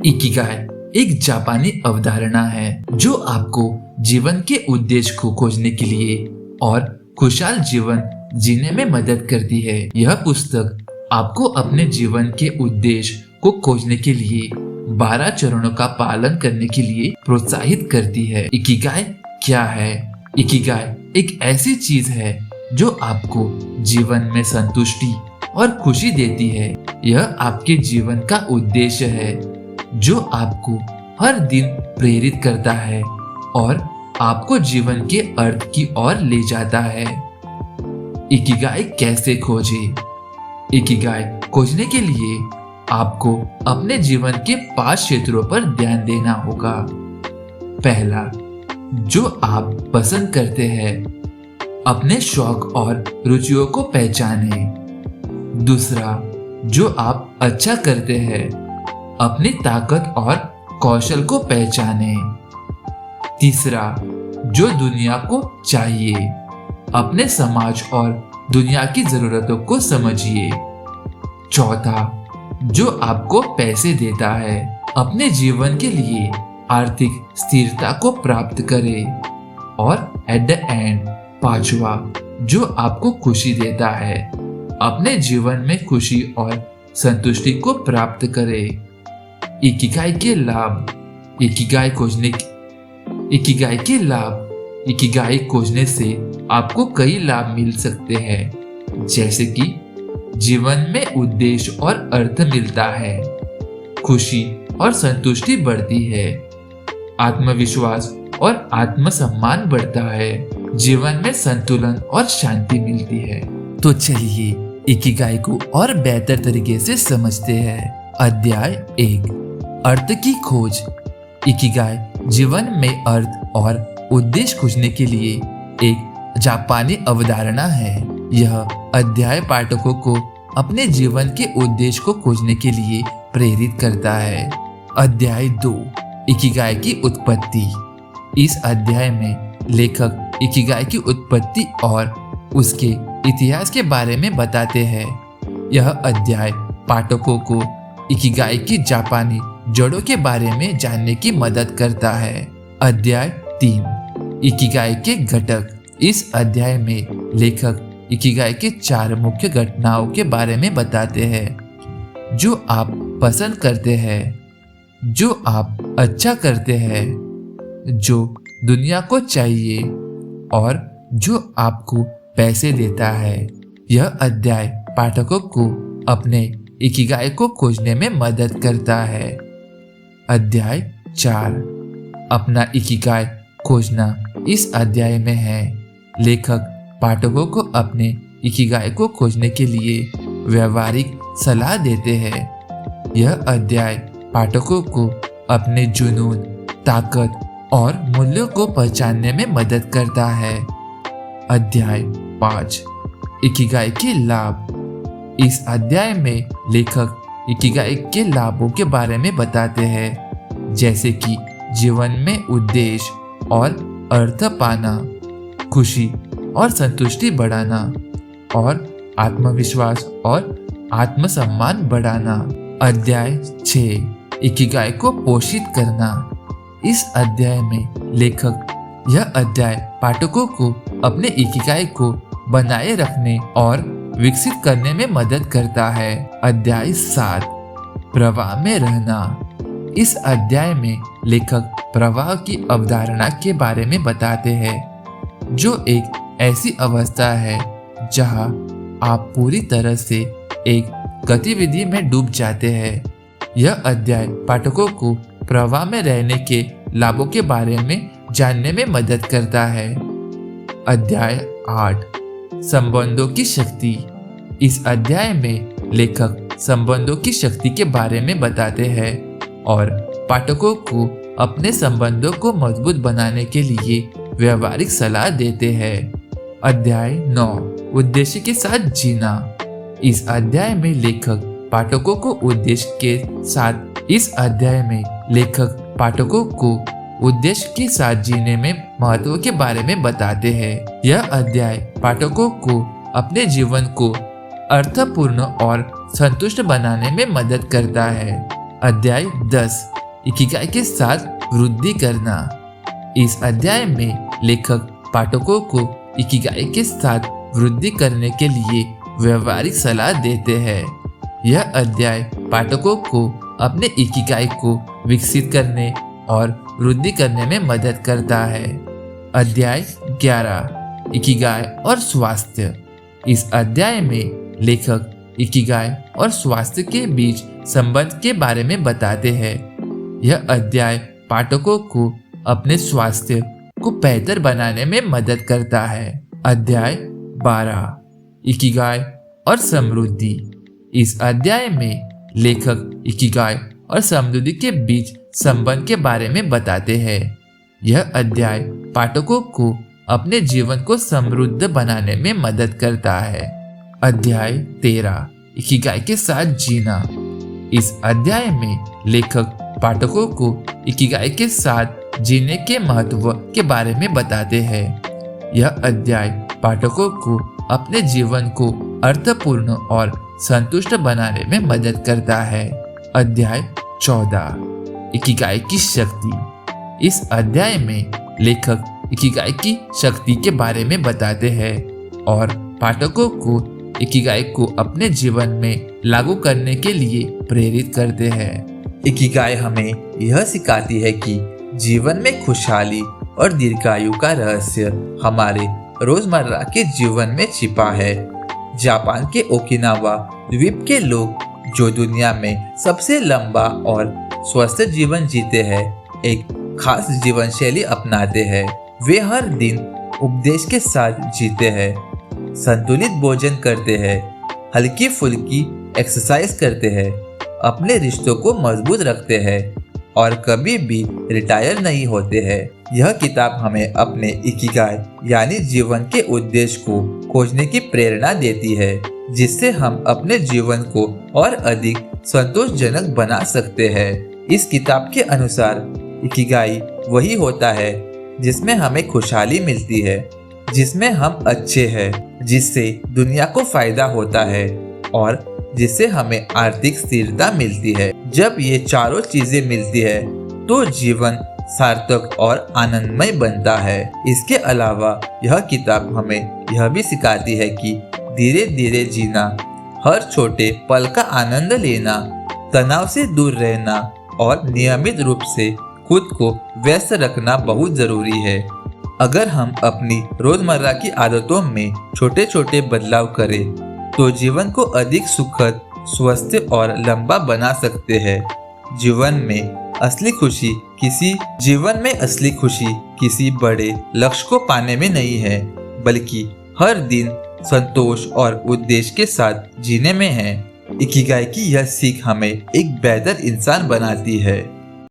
Ikigai एक जापानी अवधारणा है जो आपको जीवन के उद्देश्य को खोजने के लिए और खुशहाल जीवन जीने में मदद करती है। यह पुस्तक आपको अपने जीवन के उद्देश्य को खोजने के लिए 12 चरणों का पालन करने के लिए प्रोत्साहित करती है। इकिगाई क्या है? इकिगाई एक ऐसी चीज है जो आपको जीवन में संतुष्टि और खुशी देती है। यह आपके जीवन का उद्देश्य है जो आपको हर दिन प्रेरित करता है और आपको जीवन के अर्थ की ओर ले जाता है। इकिगाई कैसे खोजें? इकिगाई खोजने के लिए आपको अपने जीवन के 5 क्षेत्रों पर ध्यान देना होगा। पहला, जो आप पसंद करते हैं, अपने शौक और रुचियों को पहचानें। दूसरा, जो आप अच्छा करते हैं, अपनी ताकत और कौशल को पहचानें। तीसरा, जो दुनिया को चाहिए, अपने समाज और दुनिया की जरूरतों को समझिए। चौथा, जो आपको पैसे देता है, अपने जीवन के लिए आर्थिक स्थिरता को प्राप्त करें। और एट द एंड, पांचवा, जो आपको खुशी देता है, अपने जीवन में खुशी और संतुष्टि को प्राप्त करें। इकिगाई के लाभ। इकिगाई खोजने से आपको कई लाभ मिल सकते हैं, जैसे कि जीवन में उद्देश्य और अर्थ मिलता है, खुशी और संतुष्टि बढ़ती है, आत्मविश्वास और आत्मसम्मान बढ़ता है, जीवन में संतुलन और शांति मिलती है। तो चलिए इकिगाई को और बेहतर तरीके से समझते हैं। अध्याय 1, अर्थ की खोज। इकिगाई जीवन में अर्थ और उद्देश्य खोजने के लिए एक जापानी अवधारणा है। यह अध्याय पाठकों को अपने जीवन के उद्देश्य को खोजने के लिए प्रेरित करता है। अध्याय 2, इकिगाई की उत्पत्ति। इस अध्याय में लेखक इकिगाई की उत्पत्ति और उसके इतिहास के बारे में बताते हैं। यह अध्याय पाठकों को इकिगाई की जापानी जड़ों के बारे में जानने की मदद करता है। अध्याय 3, इकिगाई के घटक। इस अध्याय में लेखक इकिगाई के 4 मुख्य घटनाओं के बारे में बताते हैं। जो आप पसंद करते हैं, जो आप अच्छा करते हैं, जो दुनिया को चाहिए और जो आपको पैसे देता है। यह अध्याय पाठकों को अपने इकिगाई को खोजने में मदद करता है। अध्याय 4, अपना इकिगाई खोजना इस अध्याय में है। लेखक पाठकों को अपने इकिगाई को खोजने के लिए व्यवहारिक सलाह देते हैं। यह अध्याय पाठकों को अपने जुनून, ताकत और मूल्यों को पहचानने में मदद करता है। अध्याय 5, इकिगाई के लाभ। इस अध्याय में लेखक इकिगाई के लाभों के बारे में बताते हैं, जैसे कि जीवन में उद्देश्य और अर्थ पाना, खुशी और संतुष्टि बढ़ाना और आत्मविश्वास और आत्मसम्मान बढ़ाना। अध्याय 6, इकिगाई को पोषित करना। इस अध्याय में लेखक यह अध्याय पाठकों को अपने इकिगाई को बनाए रखने और विकसित करने में मदद करता है। अध्याय 7, प्रवाह में रहना। इस अध्याय में लेखक प्रवाह की अवधारणा के बारे में बताते हैं, जो एक ऐसी अवस्था है जहां आप पूरी तरह से एक गतिविधि में डूब जाते हैं। यह अध्याय पाठकों को प्रवाह में रहने के लाभों के बारे में जानने में मदद करता है। अध्याय 8, संबंधों की शक्ति। इस अध्याय में लेखक संबंधों की शक्ति के बारे में बताते हैं और पाठकों को अपने संबंधों को मजबूत बनाने के लिए व्यवहारिक सलाह देते हैं। अध्याय 9, उद्देश्य के साथ जीना। इस अध्याय में लेखक पाठकों को उद्देश्य के साथ जीने में महत्व के बारे में बताते हैं। यह अध्याय पाठकों को अपने जीवन को अर्थपूर्ण और संतुष्ट बनाने में मदद करता है। अध्याय 10, इकिगाई के साथ वृद्धि करना। इस अध्याय में लेखक पाठकों को इकिगाई के साथ वृद्धि करने के लिए व्यवहारिक सलाह देते हैं। यह अध्याय पाठकों को अपने इकिगाई को विकसित करने और वृद्धि करने में मदद करता है। अध्याय 11 इकिगाई और स्वास्थ्य। इस अध्याय में लेखक इकिगाई और स्वास्थ्य के बीच संबंध के बारे में बताते हैं। यह अध्याय पाठकों को अपने स्वास्थ्य को बेहतर बनाने में मदद करता है। अध्याय 12 इकिगाई और समृद्धि। इस अध्याय में लेखक इकिगाई और समृद्धि के बीच संबंध के बारे में बताते हैं। यह अध्याय पाठकों को अपने जीवन को समृद्ध बनाने में मदद करता है। अध्याय 13 इकिगाई के साथ जीना। इस अध्याय में लेखक पाठकों को इकिगाई के साथ जीने के महत्व के बारे में बताते हैं। यह अध्याय पाठकों को अपने जीवन को अर्थपूर्ण और संतुष्ट बनाने में मदद करता है। अध्याय 14 इकिगाई की शक्ति। इस अध्याय में लेखक इकिगाई की शक्ति के बारे में बताते हैं और पाठकों को इकिगाई को अपने जीवन में लागू करने के लिए प्रेरित करते हैं। इकिगाई हमें यह सिखाती है कि जीवन में खुशहाली और दीर्घायु का रहस्य हमारे रोजमर्रा के जीवन में छिपा है। जापान के ओकिनावा द्वीप के लोग, जो दुनिया में सबसे लंबा और स्वस्थ जीवन जीते हैं, एक खास जीवन शैली अपनाते हैं। वे हर दिन उपदेश के साथ जीते हैं, संतुलित भोजन करते हैं, हल्की फुल्की एक्सरसाइज करते हैं, अपने रिश्तों को मजबूत रखते हैं और कभी भी रिटायर नहीं होते हैं। यह किताब हमें अपने इकिगाई यानी जीवन के उद्देश्य को खोजने की प्रेरणा देती है, जिससे हम अपने जीवन को और अधिक संतोषजनक बना सकते हैं। इस किताब के अनुसार इकिगाई वही होता है जिसमें हमें खुशहाली मिलती है, जिसमें हम अच्छे हैं, जिससे दुनिया को फायदा होता है और जिससे हमें आर्थिक स्थिरता मिलती है। जब ये चारों चीजें मिलती है तो जीवन सार्थक और आनंदमय बनता है। इसके अलावा यह किताब हमें यह भी सिखाती है कि धीरे धीरे जीना, हर छोटे पल का आनंद लेना, तनाव से दूर रहना और नियमित रूप से खुद को व्यस्त रखना बहुत जरूरी है। अगर हम अपनी रोजमर्रा की आदतों में छोटे छोटे बदलाव करें तो जीवन को अधिक सुखद, स्वस्थ और लंबा बना सकते हैं। जीवन में असली खुशी किसी बड़े लक्ष्य को पाने में नहीं है, बल्कि हर दिन संतोष और उद्देश्य के साथ जीने में है। इकिगाई की यह सीख हमें एक बेहतर इंसान बनाती है।